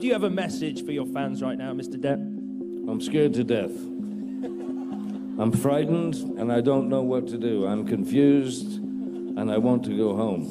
Do you have a message for your fans right now, Mr. Depp? I'm scared to death. I'm frightened and I don't know what to do. I'm confused and I want to go home.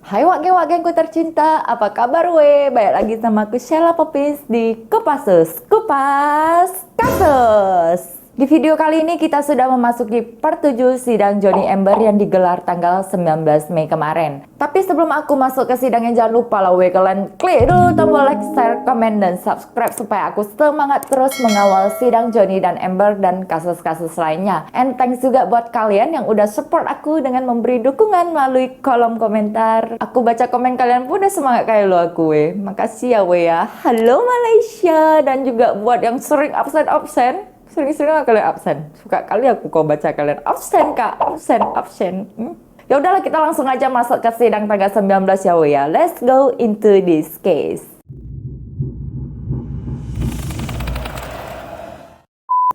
Hai wage-wagengku tercinta, apa kabar we? Balik lagi sama aku Sheila Popis di Kupasus Kupas Kasus. Di video kali ini kita sudah memasuki part 7 sidang Johnny Ember yang digelar tanggal 19 Mei kemarin. Tapi sebelum aku masuk ke sidangnya, jangan lupa lah we, kalian klik dulu tombol like, share, komen, dan subscribe supaya aku semangat terus mengawal sidang Johnny dan Ember dan kasus-kasus lainnya. And thanks juga buat kalian yang udah support aku dengan memberi dukungan melalui kolom komentar. Aku baca komen kalian pun udah semangat kayak lo aku we. Makasih ya we ya. Halo Malaysia, dan juga buat yang sering absen. Sering-sering kalian absen. Suka kali aku kau baca kalian absen kak, absen. Ya udahlah, kita langsung aja masuk ke sidang tanggal 19 ya we ya. Let's go into this case.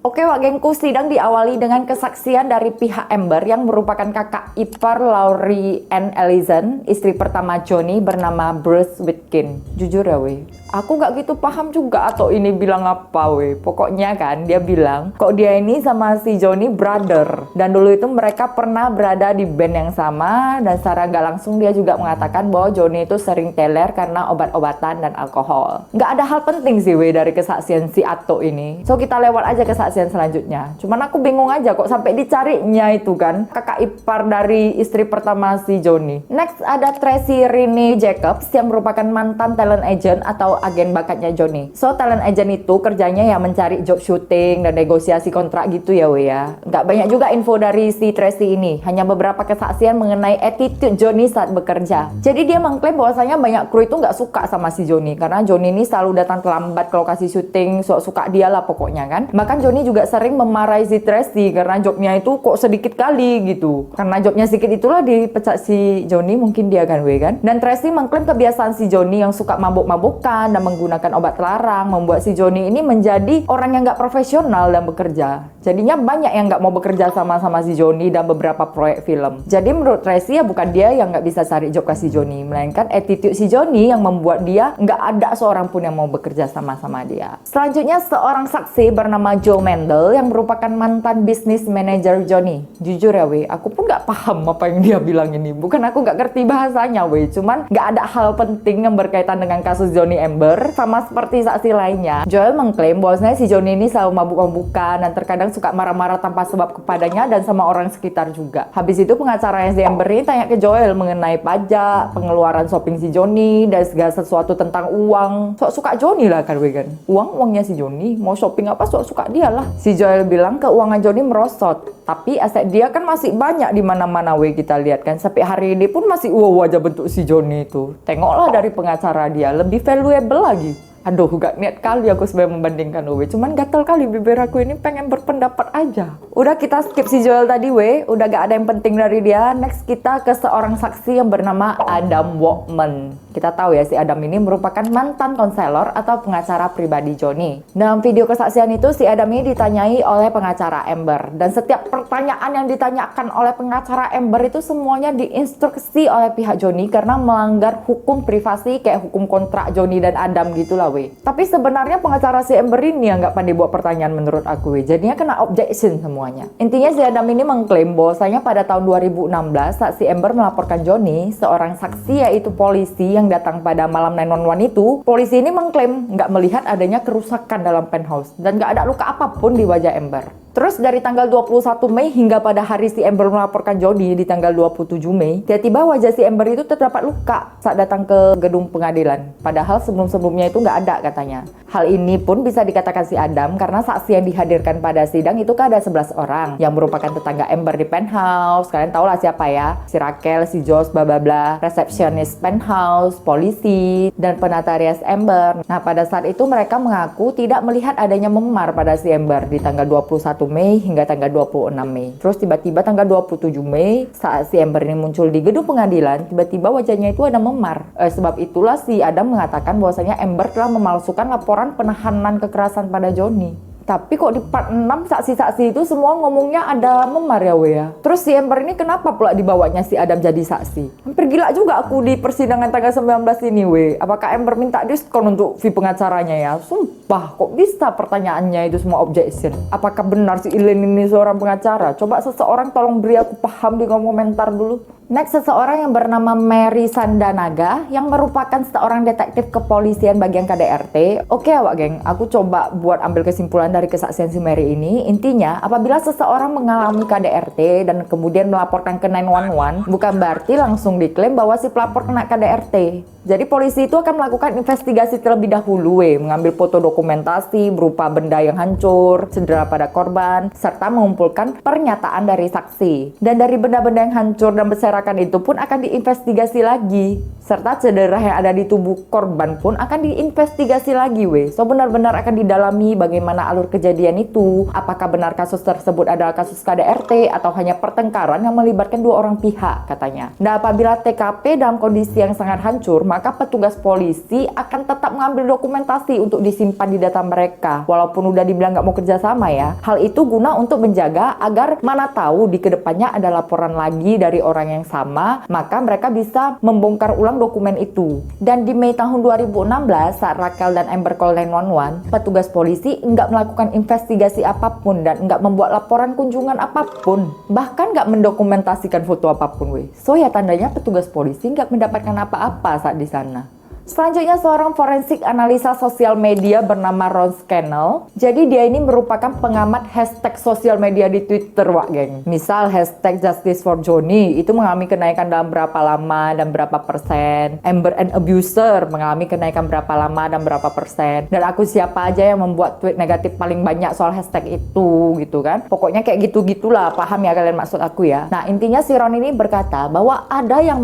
Oke wagengku, sidang diawali dengan kesaksian dari pihak Ember yang merupakan kakak ipar Laurie Ann Ellison, istri pertama Johnny bernama Bruce Witkin. Jujur ya weh, aku gak gitu paham juga atau ini bilang apa weh. Pokoknya kan dia bilang kok dia ini sama si Johnny brother, dan dulu itu mereka pernah berada di band yang sama, dan secara gak langsung dia juga mengatakan bahwa Johnny itu sering teler karena obat-obatan dan alkohol. Gak ada hal penting sih weh dari kesaksian si Ato ini, so kita lewat aja kesaksian selanjutnya. Cuman aku bingung aja kok sampai dicarinya itu kan kakak ipar dari istri pertama si Johnny. Next ada Tracy Renee Jacobs yang merupakan mantan talent agent atau agen bakatnya Johnny. So talent agent itu kerjanya ya mencari job syuting dan negosiasi kontrak gitu ya we ya. Nggak banyak juga info dari si Tracy ini, hanya beberapa kesaksian mengenai attitude Johnny saat bekerja. Jadi dia mengklaim bahwasanya banyak kru itu nggak suka sama si Johnny karena Johnny ini selalu datang terlambat ke lokasi syuting, suka dia lah pokoknya kan. Bahkan Johnny juga sering memarahi si Tracy karena jobnya itu kok sedikit kali gitu. Karena jobnya sedikit itulah dipecat si Johnny, mungkin dia kan we kan. Dan Tracy mengklaim kebiasaan si Johnny yang suka mabuk-mabukan dan menggunakan obat terlarang membuat si Johnny ini menjadi orang yang nggak profesional dan bekerja. Jadinya banyak yang nggak mau bekerja sama si Johnny dan beberapa proyek film. Jadi menurut Tracy ya bukan dia yang nggak bisa cari job ke si Johnny, melainkan attitude si Johnny yang membuat dia nggak ada seorang pun yang mau bekerja sama dia. Selanjutnya seorang saksi bernama Joe Mendel yang merupakan mantan bisnis manager Johnny. Jujur ya weh, aku pun nggak paham apa yang dia bilang ini. Bukan aku nggak ngerti bahasanya weh, cuman nggak ada hal penting yang berkaitan dengan kasus Johnny Ember. Sama seperti saksi lainnya, Joel mengklaim bahwasanya si Johnny ini selalu mabuk-mabukan dan terkadang suka marah-marah tanpa sebab kepadanya dan sama orang sekitar juga. Habis itu pengacaranya si Ember ini tanya ke Joel mengenai pajak, pengeluaran shopping si Johnny, dan segala sesuatu tentang uang. Suka Johnny lah kan weh kan. Uangnya si Johnny, mau shopping apa suka dia lah. Si Joel bilang keuangan Johnny merosot, tapi aset dia kan masih banyak di mana-mana weh, kita lihat kan. Sampai hari ini pun masih wow aja bentuk si Johnny itu. Tengoklah dari pengacara dia, lebih valuable lagi. Aduh, gak niat kali aku sebenarnya membandingkan we. Cuman gatel kali bibir aku ini pengen berpendapat aja. Udah kita skip si Joel tadi we, udah gak ada yang penting dari dia. Next kita ke seorang saksi yang bernama Adam Walkman. Kita tahu ya si Adam ini merupakan mantan konselor atau pengacara pribadi Johnny. Dalam video kesaksian itu si Adam ini ditanyai oleh pengacara Ember, dan setiap pertanyaan yang ditanyakan oleh pengacara Ember itu semuanya diinstruksi oleh pihak Johnny karena melanggar hukum privasi kayak hukum kontrak Johnny dan Adam gitulah we. Tapi sebenarnya pengacara si Ember ini yang nggak pandai buat pertanyaan menurut aku we. Jadinya kena objection semuanya. Intinya si Adam ini mengklaim bahwasanya pada tahun 2016 saat si Ember melaporkan Johnny, seorang saksi yaitu polisi yang datang pada malam 911 itu, polisi ini mengklaim nggak melihat adanya kerusakan dalam penthouse dan nggak ada luka apapun di wajah Ember. Terus dari tanggal 21 Mei hingga pada hari si Ember melaporkan Johnny di tanggal 27 Mei, tiba-tiba wajah si Ember itu terdapat luka saat datang ke gedung pengadilan. Padahal sebelum-sebelumnya itu nggak ada katanya. Hal ini pun bisa dikatakan si Adam karena saksi yang dihadirkan pada sidang itu kan ada 11 orang yang merupakan tetangga Ember di penthouse. Kalian tahu lah siapa ya? Si Raquel, si Josh, bla bla bla, resepsionis penthouse, polisi, dan penata rias Ember. Nah pada saat itu mereka mengaku tidak melihat adanya memar pada si Ember di tanggal 21 Mei hingga tanggal 26 Mei. Terus tiba-tiba tanggal 27 Mei saat si Ember ini muncul di gedung pengadilan, tiba-tiba wajahnya itu ada memar. Sebab itulah si Adam mengatakan bahwasanya Ember telah memalsukan laporan penahanan kekerasan pada Johnny. Tapi kok di part 6 saksi-saksi itu semua ngomongnya ada memar ya we ya. Terus si Amber ini kenapa pula dibawanya si Adam jadi saksi? Hampir gila juga aku di persidangan tanggal 19 ini we. Apakah Amber minta diskon untuk fee pengacaranya ya? Sumpah kok bisa pertanyaannya itu semua objection. Apakah benar si Elaine ini seorang pengacara? Coba seseorang tolong beri aku paham di kolom komentar dulu. Next, seseorang yang bernama Mary Sandanaga yang merupakan seorang detektif kepolisian bagian KDRT. Oke awak geng, aku coba buat ambil kesimpulan dari kesaksian si Mary ini. Intinya, apabila seseorang mengalami KDRT dan kemudian melaporkan ke 911, bukan berarti langsung diklaim bahwa si pelapor kena KDRT. Jadi polisi itu akan melakukan investigasi terlebih dahulu, mengambil foto dokumentasi berupa benda yang hancur, cedera pada korban, serta mengumpulkan pernyataan dari saksi. Dan dari benda-benda yang hancur dan berserakan itu pun akan diinvestigasi lagi, serta cedera yang ada di tubuh korban pun akan diinvestigasi lagi, So benar-benar akan didalami bagaimana alur kejadian itu, apakah benar kasus tersebut adalah kasus KDRT atau hanya pertengkaran yang melibatkan dua orang pihak katanya. Dan apabila TKP dalam kondisi yang sangat hancur, maka petugas polisi akan tetap mengambil dokumentasi untuk disimpan di data mereka. Walaupun udah dibilang nggak mau kerjasama ya. Hal itu guna untuk menjaga agar mana tahu di kedepannya ada laporan lagi dari orang yang sama, maka mereka bisa membongkar ulang dokumen itu. Dan di Mei tahun 2016, saat Raquel dan Amber call 911, petugas polisi nggak melakukan investigasi apapun dan nggak membuat laporan kunjungan apapun. Bahkan nggak mendokumentasikan foto apapun, So ya tandanya petugas polisi nggak mendapatkan apa-apa saat di sana. Selanjutnya seorang forensik analisa sosial media bernama Ron Scannell. Jadi dia ini merupakan pengamat hashtag sosial media di Twitter, wak geng. Misal hashtag Justice for Johnny itu mengalami kenaikan dalam berapa lama dan berapa persen. Amber and Abuser mengalami kenaikan berapa lama dan berapa persen. Dan aku siapa aja yang membuat tweet negatif paling banyak soal hashtag itu gitu kan. Pokoknya kayak gitu-gitulah, paham ya kalian maksud aku ya. Nah intinya si Ron ini berkata bahwa ada yang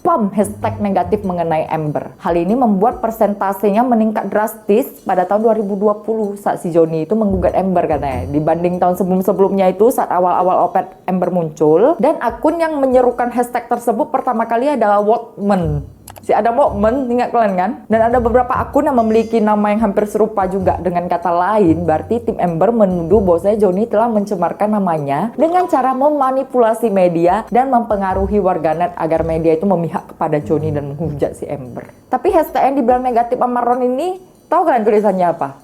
spam hashtag negatif mengenai Amber. Hal ini membuat persentasenya meningkat drastis pada tahun 2020 saat si Johnny itu menggugat Amber katanya. Dibanding tahun sebelum-sebelumnya itu saat awal-awal oped Amber muncul. Dan akun yang menyerukan hashtag tersebut pertama kali adalah Wotman. Si Adam Wotman, ingat kalian kan? Dan ada beberapa akun yang memiliki nama yang hampir serupa juga. Dengan kata lain, berarti tim Amber menuduh bahwa Johnny telah mencemarkan namanya dengan cara memanipulasi media dan mempengaruhi warganet agar media itu memihak kepada Johnny dan menghujat si Amber. Tapi hashtag yang dibilang negatif sama Ron ini, tahu kalian tulisannya apa?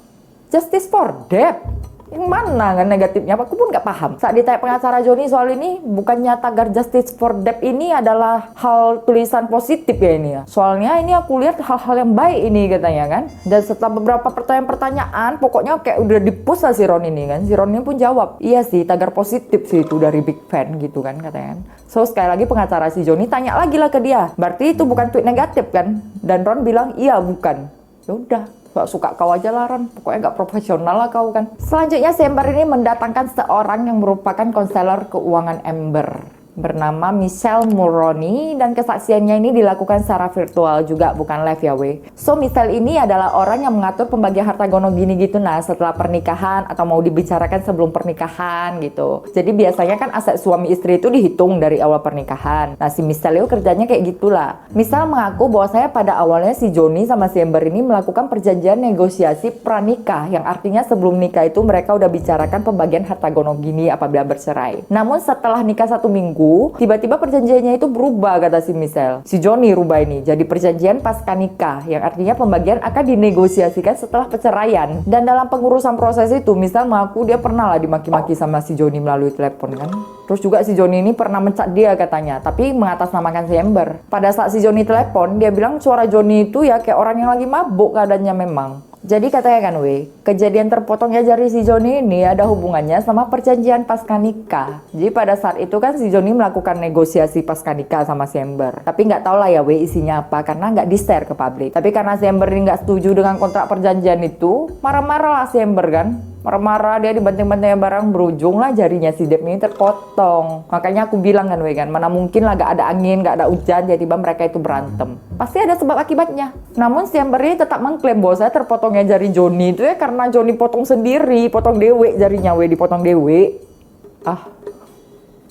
Justice for Depp. Yang mana kan negatifnya? Aku pun nggak paham. Saat ditanya pengacara Johnny soal ini, bukannya tagar Justice for Depp ini adalah hal tulisan positif ya ini ya. Soalnya ini aku lihat hal-hal yang baik ini katanya kan. Dan setelah beberapa pertanyaan-pertanyaan, pokoknya kayak udah di-push lah si Ron ini kan. Si Ron ini pun jawab, iya sih tagar positif sih itu dari big fan gitu kan katanya kan. So sekali lagi pengacara si Johnny tanya lagi lah ke dia, berarti itu bukan tweet negatif kan? Dan Ron bilang, iya bukan. Ya udah. Suka kau aja lah Ron, pokoknya gak profesional lah kau kan. Selanjutnya si Amber ini mendatangkan seorang yang merupakan konselor keuangan Amber bernama Michelle Mulroney, dan kesaksiannya ini dilakukan secara virtual juga, bukan live ya we. So Michelle ini adalah orang yang mengatur pembagian harta gono gini gitu nah setelah pernikahan atau mau dibicarakan sebelum pernikahan gitu. Jadi biasanya kan aset suami istri itu dihitung dari awal pernikahan. Nah si Michelle itu kerjanya kayak gitulah. Michelle mengaku bahwa saya pada awalnya si Johnny sama si Amber ini melakukan perjanjian negosiasi pranikah, yang artinya sebelum nikah itu mereka udah bicarakan pembagian harta gono gini apabila bercerai. Namun setelah nikah 1 minggu, tiba-tiba perjanjiannya itu berubah, kata si Michelle. Si Johnny rubah ini jadi perjanjian pasca nikah, yang artinya pembagian akan dinegosiasikan setelah perceraian. Dan dalam pengurusan proses itu, Michelle mengaku dia pernah lah dimaki-maki sama si Johnny melalui telepon kan. Terus juga si Johnny ini pernah mencat dia katanya, tapi mengatasnamakan si Amber. Pada saat si Johnny telepon, dia bilang suara Johnny itu ya kayak orang yang lagi mabuk keadaannya memang. Jadi katanya kan kejadian terpotongnya jari si Johnny ini ada hubungannya sama perjanjian pasca nikah. Jadi pada saat itu kan si Johnny melakukan negosiasi pasca nikah sama si Amber. Tapi nggak tahu lah ya isinya apa karena nggak di-share ke publik. Tapi karena si Amber ini nggak setuju dengan kontrak perjanjian itu, marah-marah lah si Amber kan. Marah-marah dia dibanting-banting barang, berujung lah jarinya si Depp ini terpotong. Makanya aku bilang kan kan, mana mungkin lah gak ada angin, gak ada hujan, tiba-tiba mereka itu berantem. Pasti ada sebab akibatnya. Namun si Amber ini tetap mengklaim bahwa saya terpotongnya jari Johnny itu ya karena Johnny potong sendiri, potong dewe jarinya dipotong dewe.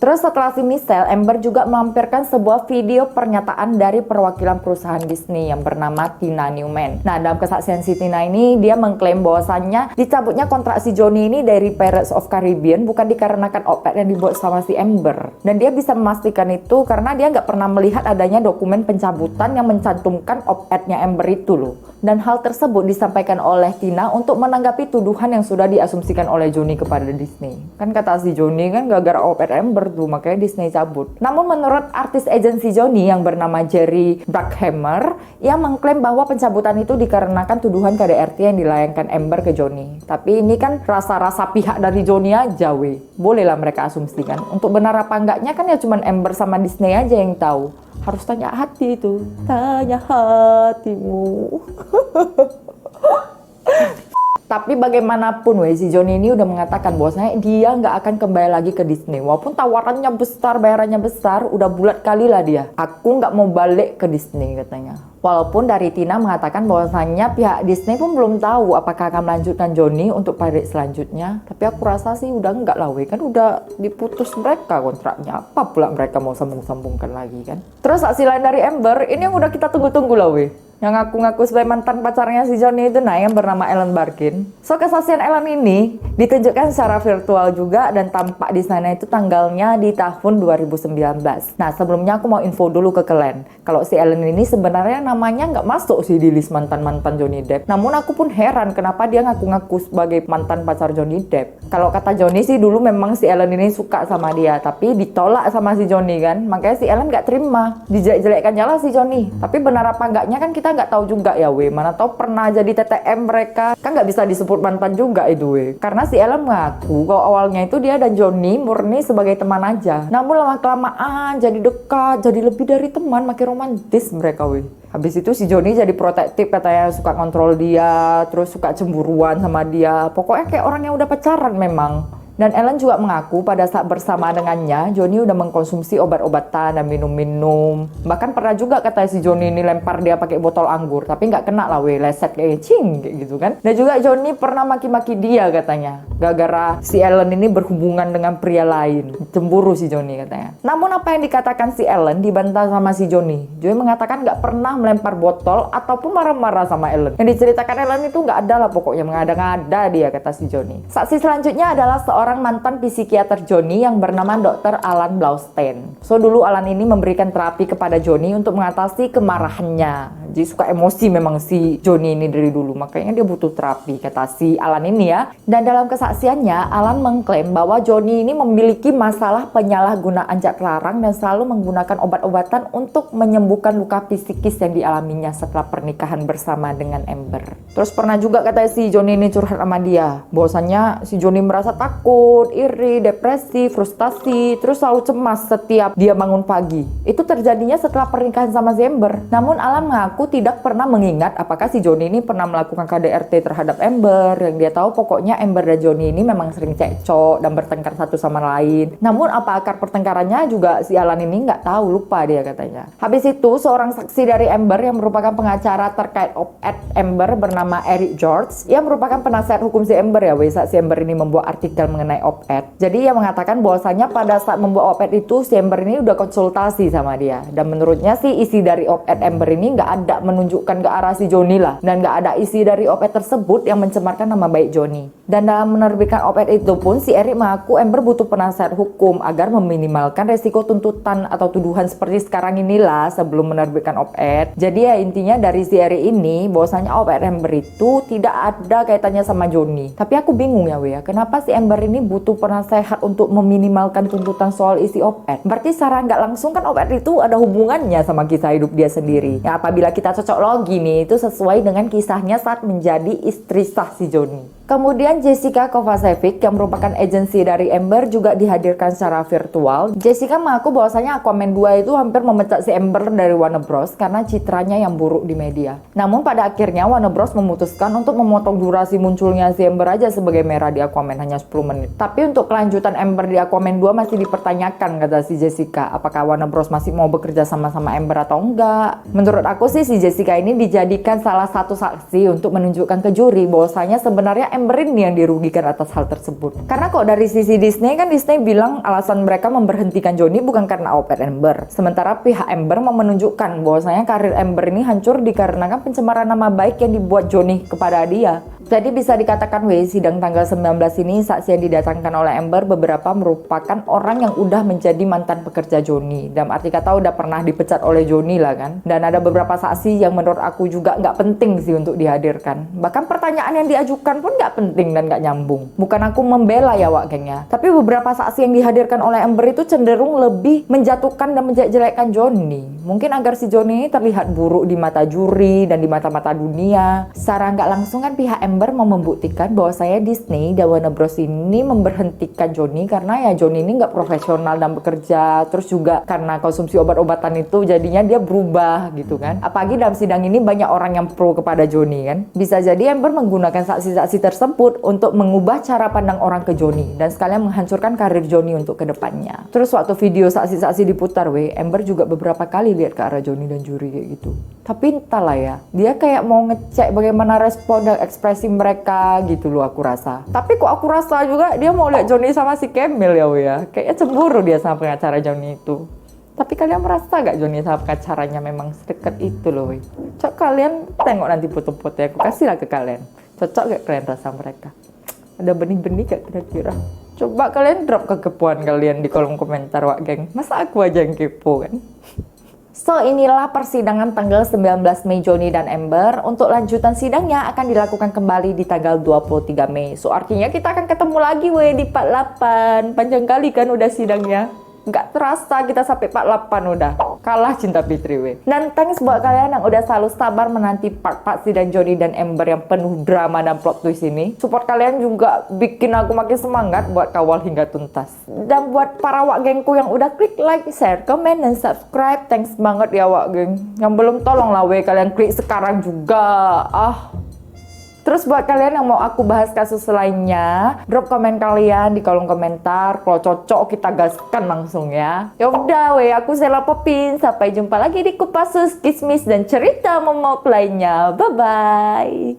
Terus setelah si Michelle, Amber juga melampirkan sebuah video pernyataan dari perwakilan perusahaan Disney yang bernama Tina Newman. Nah, dalam kesaksian si Tina ini, dia mengklaim bahwasannya dicabutnya kontrak si Johnny ini dari Pirates of Caribbean bukan dikarenakan opet yang dibuat sama si Amber. Dan dia bisa memastikan itu karena dia nggak pernah melihat adanya dokumen pencabutan yang mencantumkan opetnya Amber itu loh. Dan hal tersebut disampaikan oleh Tina untuk menanggapi tuduhan yang sudah diasumsikan oleh Johnny kepada Disney. Kan kata si Johnny kan gara-gara opet Amber tuh, makanya Disney cabut. Namun menurut artis agensi Johnny yang bernama Jerry Bruckheimer, ia mengklaim bahwa pencabutan itu dikarenakan tuduhan KDRT yang dilayangkan Amber ke Johnny. Tapi ini kan rasa-rasa pihak dari Johnny aja weh. Bolehlah mereka asumsikan. Untuk benar apa enggaknya kan ya cuman Amber sama Disney aja yang tahu. Harus tanya hati itu. Tanya hatimu. Tapi bagaimanapun si Johnny ini udah mengatakan bahwasanya dia nggak akan kembali lagi ke Disney. Walaupun tawarannya besar, bayarannya besar, udah bulat kali lah dia. Aku nggak mau balik ke Disney katanya. Walaupun dari Tina mengatakan bahwasanya pihak Disney pun belum tahu apakah akan melanjutkan Johnny untuk Pirates selanjutnya. Tapi aku rasa sih udah enggak lah kan udah diputus mereka kontraknya. Apa pula mereka mau sambung-sambungkan lagi kan. Terus aksi lain dari Amber, ini yang udah kita tunggu-tunggu lah yang ngaku-ngaku sebagai mantan pacarnya si Johnny itu yang bernama Ellen Barkin. So kesaksian Ellen ini ditunjukkan secara virtual juga dan tampak di sana itu tanggalnya di tahun 2019. Nah sebelumnya aku mau info dulu ke kalian. Kalau si Ellen ini sebenarnya namanya nggak masuk sih di list mantan-mantan Johnny Depp. Namun aku pun heran kenapa dia ngaku-ngaku sebagai mantan pacar Johnny Depp. Kalau kata Johnny sih dulu memang si Ellen ini suka sama dia, tapi ditolak sama si Johnny kan. Makanya si Ellen nggak terima, dijelek-jelekkan jalan si Johnny. Tapi benar apa enggaknya kan kita nggak tahu juga ya mana tahu pernah jadi TTM mereka kan nggak bisa disebut mantan juga itu karena si Ellen mengaku kalau awalnya itu dia dan Johnny murni sebagai teman aja, namun lama kelamaan jadi dekat, jadi lebih dari teman, makin romantis mereka Habis itu si Johnny jadi protektif katanya, suka kontrol dia, terus suka cemburuan sama dia, pokoknya kayak orang yang udah pacaran memang. Dan Ellen juga mengaku pada saat bersama dengannya, Johnny udah mengkonsumsi obat-obatan dan minum-minum. Bahkan pernah juga katanya si Johnny ini lempar dia pakai botol anggur, tapi nggak kena lah leset kayak cing kayak gitu kan. Dan juga Johnny pernah maki-maki dia katanya, gara-gara si Ellen ini berhubungan dengan pria lain. Cemburu si Johnny katanya. Namun apa yang dikatakan si Ellen dibantah sama si Johnny. Johnny mengatakan nggak pernah melempar botol ataupun marah-marah sama Ellen. Yang diceritakan Ellen itu nggak ada lah pokoknya, mengada-ngada dia kata si Johnny. Saksi selanjutnya adalah seorang mantan psikiater Johnny yang bernama Dr. Alan Blaustein. So dulu Alan ini memberikan terapi kepada Johnny untuk mengatasi kemarahannya. Jadi suka emosi memang si Johnny ini dari dulu, makanya dia butuh terapi kata si Alan ini ya. Dan dalam kesaksiannya Alan mengklaim bahwa Johnny ini memiliki masalah penyalahgunaan zat terlarang dan selalu menggunakan obat-obatan untuk menyembuhkan luka psikis yang dialaminya setelah pernikahan bersama dengan Amber. Terus pernah juga kata si Johnny ini curhat sama dia, bahwasannya si Johnny merasa takut, iri, depresi, frustasi, terus selalu cemas setiap dia bangun pagi. Itu terjadinya setelah pernikahan sama Amber. Namun Alan mengaku tidak pernah mengingat apakah si Johnny ini pernah melakukan KDRT terhadap Amber. Yang dia tahu pokoknya Amber dan Johnny ini memang sering cekcok dan bertengkar satu sama lain. Namun apa akar pertengkarannya juga si Alan ini nggak tahu, lupa dia katanya. Habis itu seorang saksi dari Amber yang merupakan pengacara terkait op-ed Amber bernama Eric George, ia merupakan penasihat hukum si Amber ya saat si Amber ini membuat artikel mengenai op-ed. Jadi ia mengatakan bahwasanya pada saat membuat op-ed itu si Amber ini udah konsultasi sama dia, dan menurutnya sih isi dari op-ed Amber ini nggak ada menunjukkan ke arah si Johnny lah, dan nggak ada isi dari op-ed tersebut yang mencemarkan nama baik Johnny. Dan dalam menerbitkan op-ed itu pun si Eric mengaku Amber butuh penasihat hukum agar meminimalkan resiko tuntutan atau tuduhan seperti sekarang inilah sebelum menerbitkan op-ed. Jadi ya intinya dari si Eric ini bahwasanya op-ed Amber itu tidak ada kaitannya sama Johnny. Tapi aku bingung ya kenapa si Amber ini butuh penasehat untuk meminimalkan tuntutan soal isi op-ed. Berarti secara nggak langsung kan op-ed itu ada hubungannya sama kisah hidup dia sendiri. Ya apabila kita cocok logi nih, itu sesuai dengan kisahnya saat menjadi istri sah si Johnny. Kemudian Jessica Kovacevic yang merupakan agensi dari Amber juga dihadirkan secara virtual. Jessica mengaku bahwasanya Aquaman 2 itu hampir memecat si Amber dari Warner Bros karena citranya yang buruk di media. Namun pada akhirnya Warner Bros memutuskan untuk memotong durasi munculnya si Amber aja sebagai merah di Aquaman hanya 10 menit. Tapi untuk kelanjutan Amber di Aquaman 2 masih dipertanyakan kata si Jessica. Apakah Warner Bros masih mau bekerja sama-sama Amber atau enggak? Menurut aku sih si Jessica ini dijadikan salah satu saksi untuk menunjukkan ke juri bahwasanya sebenarnya Amber ini yang dirugikan atas hal tersebut. Karena kok dari sisi Disney kan Disney bilang alasan mereka memberhentikan Johnny bukan karena au pair Amber. Sementara pihak Amber mau menunjukkan bahwasanya karir Amber ini hancur dikarenakan pencemaran nama baik yang dibuat Johnny kepada dia. Jadi bisa dikatakan sidang tanggal 19 ini saksi yang didatangkan oleh Amber beberapa merupakan orang yang udah menjadi mantan pekerja Johnny. Dalam arti kata udah pernah dipecat oleh Johnny lah kan. Dan ada beberapa saksi yang menurut aku juga nggak penting sih untuk dihadirkan. Bahkan pertanyaan yang diajukan pun nggak penting dan nggak nyambung. Bukan aku membela ya wak gengnya. Tapi beberapa saksi yang dihadirkan oleh Amber itu cenderung lebih menjatuhkan dan menjelek-jelekkan Johnny. Mungkin agar si Johnny ini terlihat buruk di mata juri dan di mata-mata dunia. Secara nggak langsung kan pihak Amber mau membuktikan bahwa saya Disney dan Warner Bros ini memberhentikan Johnny karena ya Johnny ini nggak profesional dan bekerja, terus juga karena konsumsi obat-obatan itu jadinya dia berubah gitu kan. Apalagi dalam sidang ini banyak orang yang pro kepada Johnny kan. Bisa jadi Amber menggunakan saksi-saksi tersebut untuk mengubah cara pandang orang ke Johnny dan sekalian menghancurkan karir Johnny untuk kedepannya. Terus waktu video saksi-saksi diputar Amber juga beberapa kali lihat ke arah Johnny dan juri kayak gitu. Tapi entahlah ya, dia kayak mau ngecek bagaimana respon dan ekspresi mereka gitu loh aku rasa. Tapi kok aku rasa juga dia mau lihat Johnny sama si Camille ya. Kayaknya cemburu dia sama pengacara Johnny itu. Tapi kalian merasa gak Johnny sama pengacaranya memang sedekat itu loh Cok kalian tengok nanti foto-foto aku kasih lah ke kalian. Cocok gak kalian rasa mereka? Ada benih-benih gak kira-kira? Coba kalian drop kekepoan kalian di kolom komentar wak geng. Masa aku aja yang kepo kan? So inilah persidangan tanggal 19 Mei Johnny dan Amber. Untuk lanjutan sidangnya akan dilakukan kembali di tanggal 23 Mei. So artinya kita akan ketemu lagi di part 8. Panjang kali kan udah sidangnya. Nggak terasa kita sampai part 8 udah. Kalah Cinta Fitri Dan thanks buat kalian yang udah selalu sabar menanti part-part sidang Johnny dan Amber yang penuh drama dan plot twist ini. Support kalian juga bikin aku makin semangat buat kawal hingga tuntas. Dan buat para wak gengku yang udah klik like, share, comment, dan subscribe, thanks banget ya wak geng. Yang belum tolonglah kalian klik sekarang juga. Terus buat kalian yang mau aku bahas kasus lainnya, drop komen kalian di kolom komentar. Kalau cocok kita gaskan langsung ya. Ya udah aku Sela Popin. Sampai jumpa lagi di Kupasus, Kismis, dan cerita momok lainnya. Bye bye.